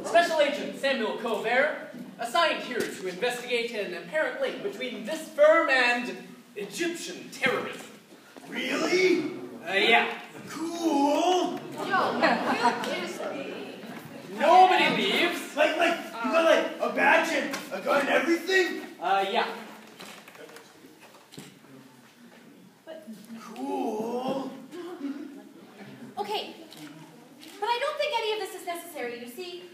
Special Agent Samuel Colbert, assigned here to investigate an apparent link between this firm and Egyptian terrorism. Really? Yeah. Cool. Yo, you just Nobody leaves. Like, you got like a badge and a gun and everything? Yeah. Cool. Okay, but I don't think any of this is necessary, you see.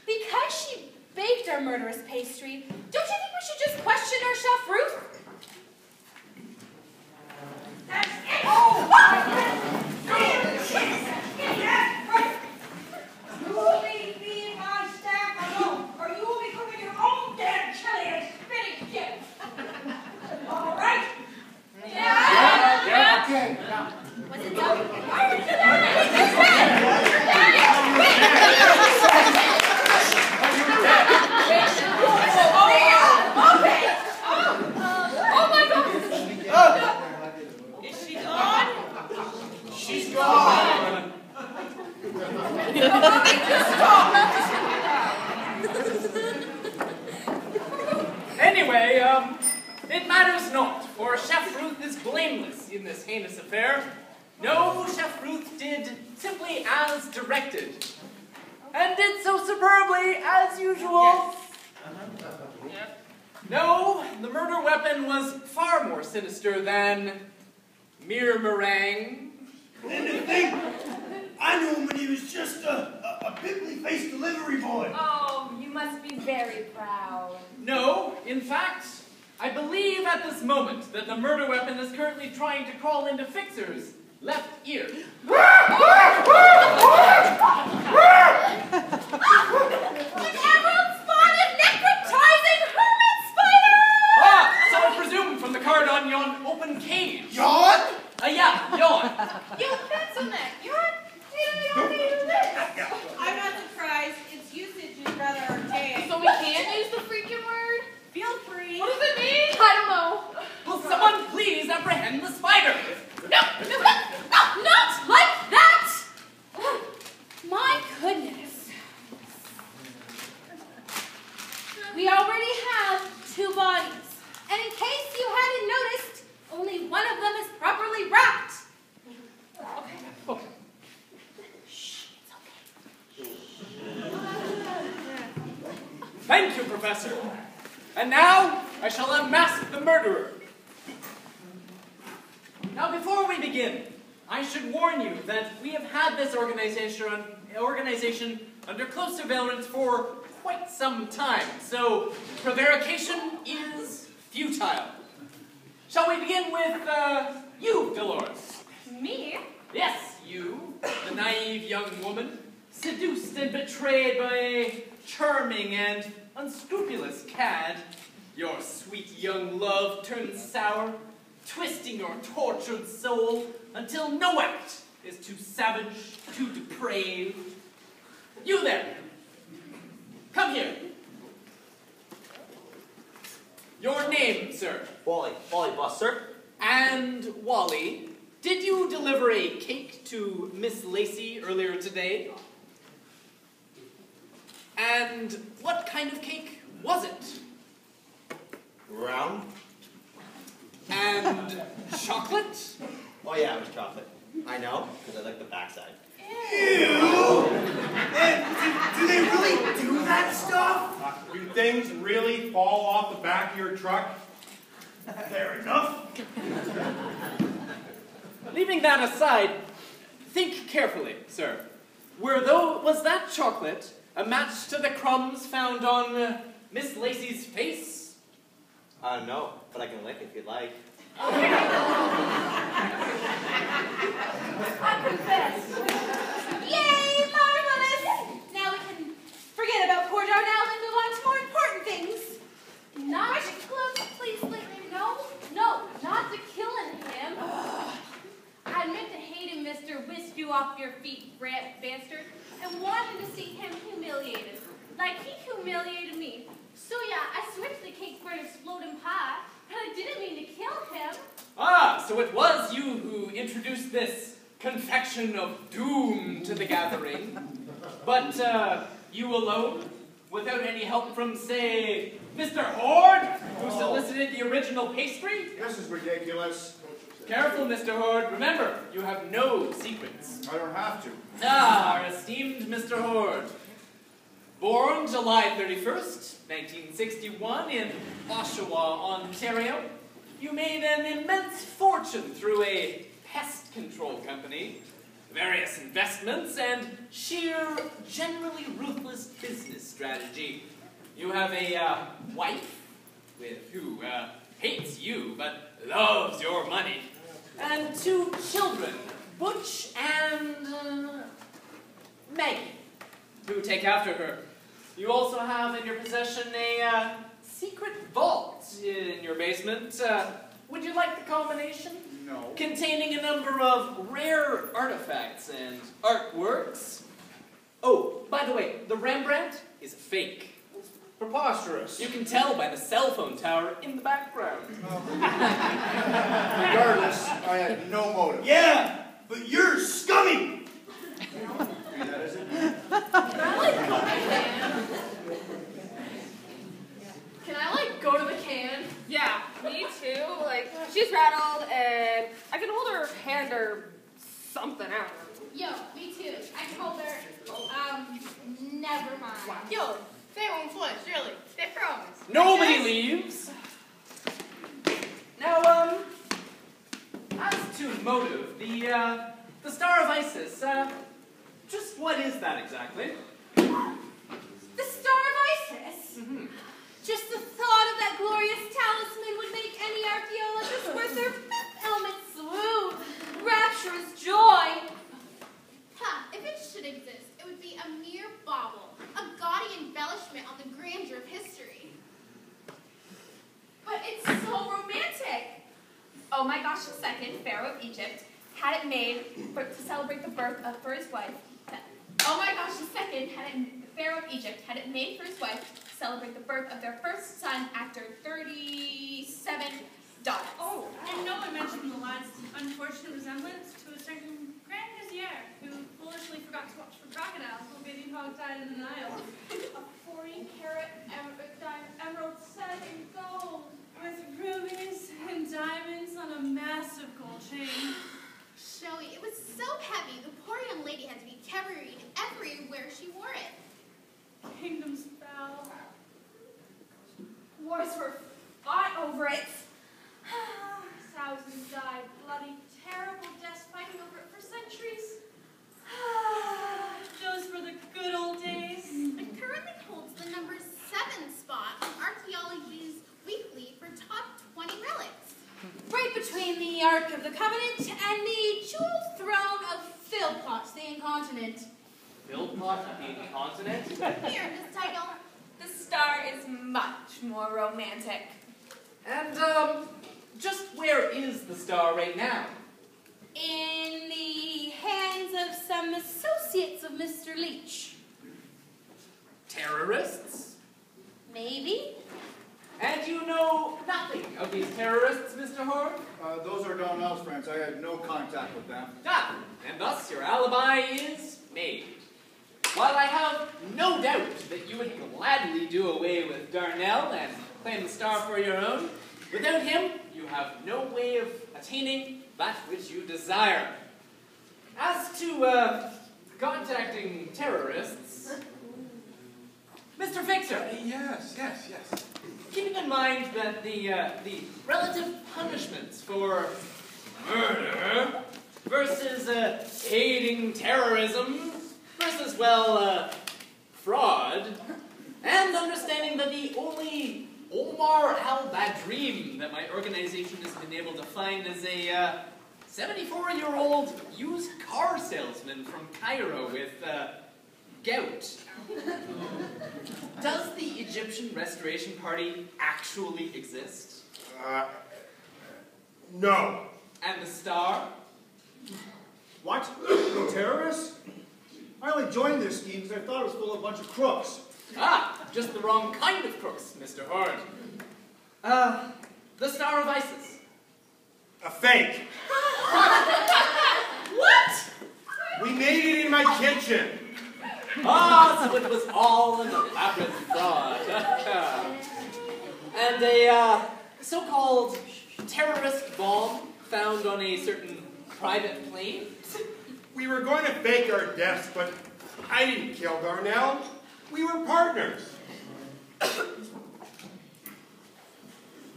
Because she baked our murderous pastry, don't you think we should just question our chef Ruth? That's it! Oh! You will leave me and my staff alone, or you will be cooking your own damn chili and spinach dip. All right? Yeah. Okay. Was it done? Oh my God! Is she gone? She's gone. Anyway, it matters not, for Chef Ruth is blameless in this heinous affair. No, Chef Ruth did simply as directed, and did so superbly as usual. Yes. No, the murder weapon was far more sinister than mere meringue. And to think, I knew him when he was just a pimply-faced delivery boy. Oh, you must be very proud. No, in fact, I believe at this moment that the murder weapon is currently trying to crawl into Fixer's left ear. An emerald-spotted necrotizing hermit spider! Ah, so I presume from the card on yon open cage. Yawn? Yeah, yawn. You pencil neck, you're I'm not surprised. Its usage is rather archaic. So we can't use the freaking word? Feel free. What does it mean? I don't know. Will someone please apprehend the spider? No, not like that! My goodness. We already have 2 bodies. And in case you hadn't noticed, only one of them is properly wrapped. Okay. Shh, it's okay. Thank you, Professor. And now, I shall unmask the murderer. Now, before we begin, I should warn you that we have had this organization under close surveillance for quite some time, so prevarication is futile. Shall we begin with, you, Dolores? Me? Yes, you, the naive young woman, seduced and betrayed by a charming and unscrupulous cad. Your sweet young love turns sour, twisting your tortured soul until no act is too savage, too depraved. You there, come here. Your name, sir? Wally Buster. And Wally, did you deliver a cake to Miss Lacey earlier today? And what kind of cake was it? Round. And chocolate? Oh yeah, it was chocolate. I know, because I like the backside. Ew! And do they really do that stuff? Do things really fall off the back of your truck? Fair enough. Leaving that aside, think carefully, sir. Was that chocolate a match to the crumbs found on Miss Lacey's face? I don't know, but I can lick if you'd like. I confess. Yay, marvelous! Now we can forget about poor Darnell and move on to more important things. Not to close, please, no, not to killing him. I meant to hate him, Mr. Whisk you off your feet, rat bastard, and wanted to see him humiliated, like he humiliated me. So yeah, I switched the cake for an exploding pie, and I didn't mean to kill him. Ah, so it was you who introduced this confection of doom to the gathering. But, you alone? Without any help from, say, Mr. Horde, who solicited the original pastry? This is ridiculous. Careful, Mr. Horde. Remember, you have no secrets. I don't have to. Ah, our esteemed Mr. Horde. Born July 31st, 1961 in Oshawa, Ontario, you made an immense fortune through a pest control company, various investments, and sheer, generally ruthless business strategy. You have a wife who hates you but loves your money, and 2 children, Butch and Maggie, who take after her. You also have in your possession a secret vault in your basement. Would you like the combination? No. Containing a number of rare artifacts and artworks. Oh, by the way, the Rembrandt is fake. Preposterous. You can tell by the cell phone tower in the background. Regardless, I had no motive. Yeah, but you're scummy. That is it. Can I, like, go to the can? Yeah, me too. Like, she's rattled, and I can hold her hand or something. I don't know. Yo, me too. I told her, never mind. Yo, they won't flinch, really. They promise. Nobody leaves. Now, as to motive, the Star of Isis, just what is that exactly? The Star of Isis? Mm-hmm. Just the thought of that glorious talisman would make any archaeologist worth their 5th element swoon. Rapturous joy. Ha! If it should exist, it would be a mere bauble, a gaudy embellishment on the grandeur of history. But it's so romantic. Oh my gosh, the second Pharaoh of Egypt had it made to celebrate the birth for his wife. Oh my gosh, the second Pharaoh of Egypt had it made for his wife to celebrate the birth of their first son after 37 daughters. Oh, and no one mentioned the lad's unfortunate resemblance to a certain Grand Vizier who foolishly forgot to watch for crocodiles while being hog-tied in the Nile. A 40-carat emerald set in gold. With rubies and diamonds on a massive gold chain. Showy, it was so heavy, the poor young lady had to be carried everywhere she wore it. Kingdoms fell. Wars were fought over it. Thousands died, bloody, terrible deaths fighting over it for centuries. Those were the good old days. It currently holds the number 7 spot on Archaeology's Weekly for top 20 relics. Right between the Ark of the Covenant and the jeweled throne of Philpot, the Incontinent. Philpot, the continent? Here, this title. The star is much more romantic. And, just where is the star right now? In the hands of some associates of Mr. Leach. Terrorists? Maybe? And you know nothing of these terrorists, Mr. Horde? Those are Donnell's friends. I had no contact with them. Ah, and thus your alibi is made. While I have no doubt that you would gladly do away with Darnell and claim the star for your own, without him, you have no way of attaining that which you desire. As to, contacting terrorists, Mr. Fixer. Yes. Keeping in mind that the relative punishments for murder versus aiding terrorism versus, well, fraud, and understanding that the only Omar al-Badrim that my organization has been able to find is a 74-year-old used car salesman from Cairo with gout. Does the Egyptian Restoration Party actually exist? No. And the star? What? No terrorists? I only joined this scheme because I thought it was full of a bunch of crooks. Ah, just the wrong kind of crooks, Mr. Horde. The Star of Isis. A fake. What? We made it in my kitchen. Ah, so it was all an elaborate fraud. And a so-called terrorist bomb found on a certain private plane. We were going to fake our deaths, but I didn't kill Darnell. We were partners.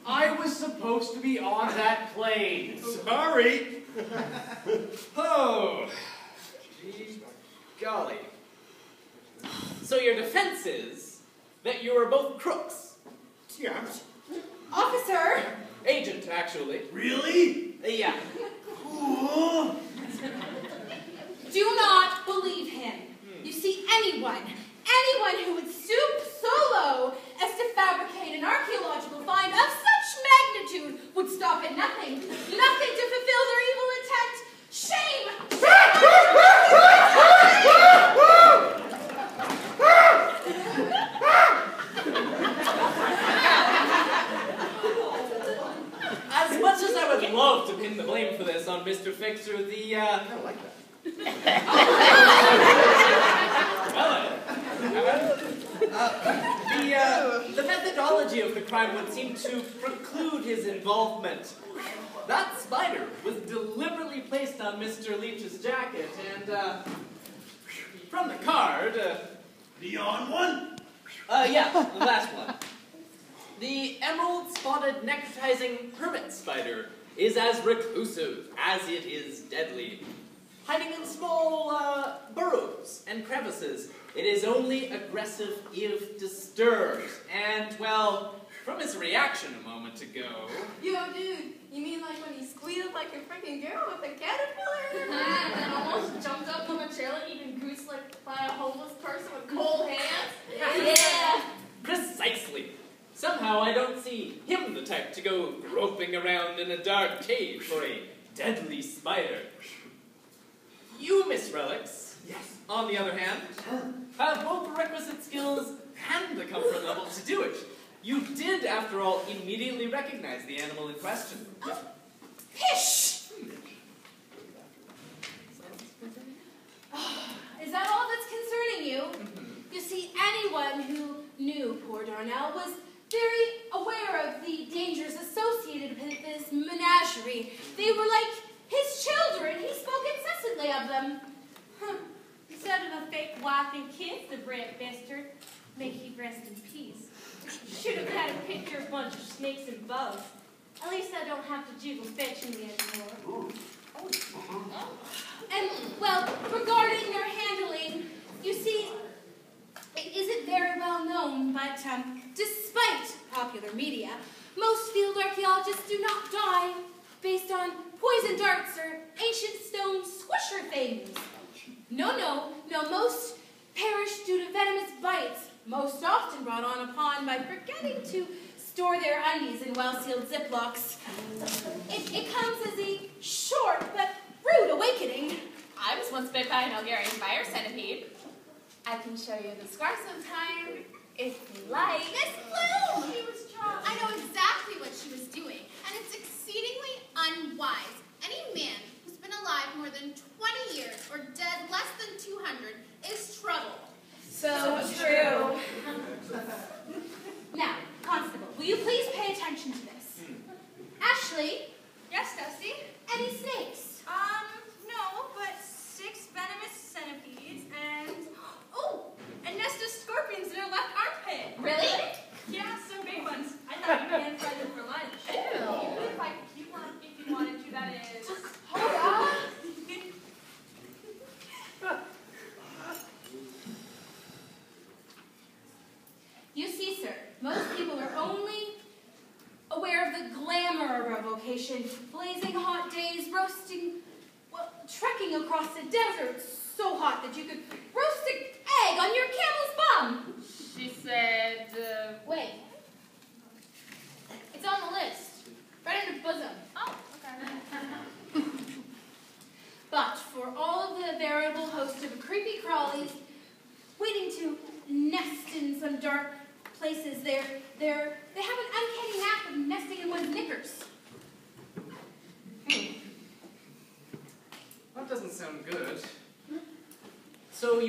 I was supposed to be on that plane. Sorry. Oh, geez, golly. So your defense is that you were both crooks? Yes. Officer! Agent, actually. Really? Yeah. Cool. Do not believe him. You see, anyone who would stoop so low as to fabricate an archaeological find of such magnitude would stop at nothing to fulfill their evil intent. Shame! As much as I would love to pin the blame for this on Mr. Fixer, I don't like that. The methodology of the crime would seem to preclude his involvement. That spider was deliberately placed on Mr. Leach's jacket, and from the card, Beyond one? yeah, the last one. The emerald-spotted necrotizing hermit spider is as reclusive as it is deadly. Hiding in small burrows and crevices, it is only aggressive if disturbed. And, well, from his reaction a moment ago... Yo, dude, you mean like when he squealed like a freaking girl with a caterpillar? And almost jumped up momentarily, even goose like by a homeless person with cold hands? Yeah! Precisely. Somehow I don't see him the type to go groping around in a dark cave for a deadly spider. You, Miss Relics, Yes. on the other hand, have both the requisite skills and the comfort level to do it. You did, after all, immediately recognize the animal in question. Pish! Is that all that's concerning you? You see, anyone who knew poor Darnell was very aware of the dangers associated with this menagerie. They were like his children. He spoke incessantly of them. Instead of a fake wife and kids, the red bastard, may he rest in peace. Should have had a picture of a bunch of snakes and bugs. At least I don't have to jiggle fetching me anymore. And, well, regarding their handling, you see, it isn't very well known, but despite popular media, most field archaeologists do not die based on poison darts or ancient stone squisher things. No, most perish due to venomous bites, most often brought on upon by forgetting to store their undies in well-sealed Ziplocs. It comes as a short but rude awakening. I was once bit by an Algerian fire centipede. I can show you the scar sometime, if you like. Miss Bloom! She was trying. I know exactly what she was doing, and it's exceedingly unwise. Any man who's been alive more than 20 years or dead less than 200 is trouble. So true. Now, Constable, will you please pay attention to this? Ashley? Yes, Dusty? Any snakes? No, but 6 venomous centipedes and... Oh! a nest of scorpions in her left armpit. Really? Yeah, some big ones. I thought you pan fried them for lunch. Ew. If you wanted to, that is. Hold on. You see, sir, most people are only aware of the glamour of our vocation, blazing hot days, roasting, well, trekking across the desert so hot that you could roast an egg on your camel's bum. She said, Wait. It's on the list. Right in the bosom. oh, okay. But for all of the veritable host of creepy crawlies waiting to nest in some dark places, they have an uncanny knack of nesting in one's knickers. That doesn't sound good. So you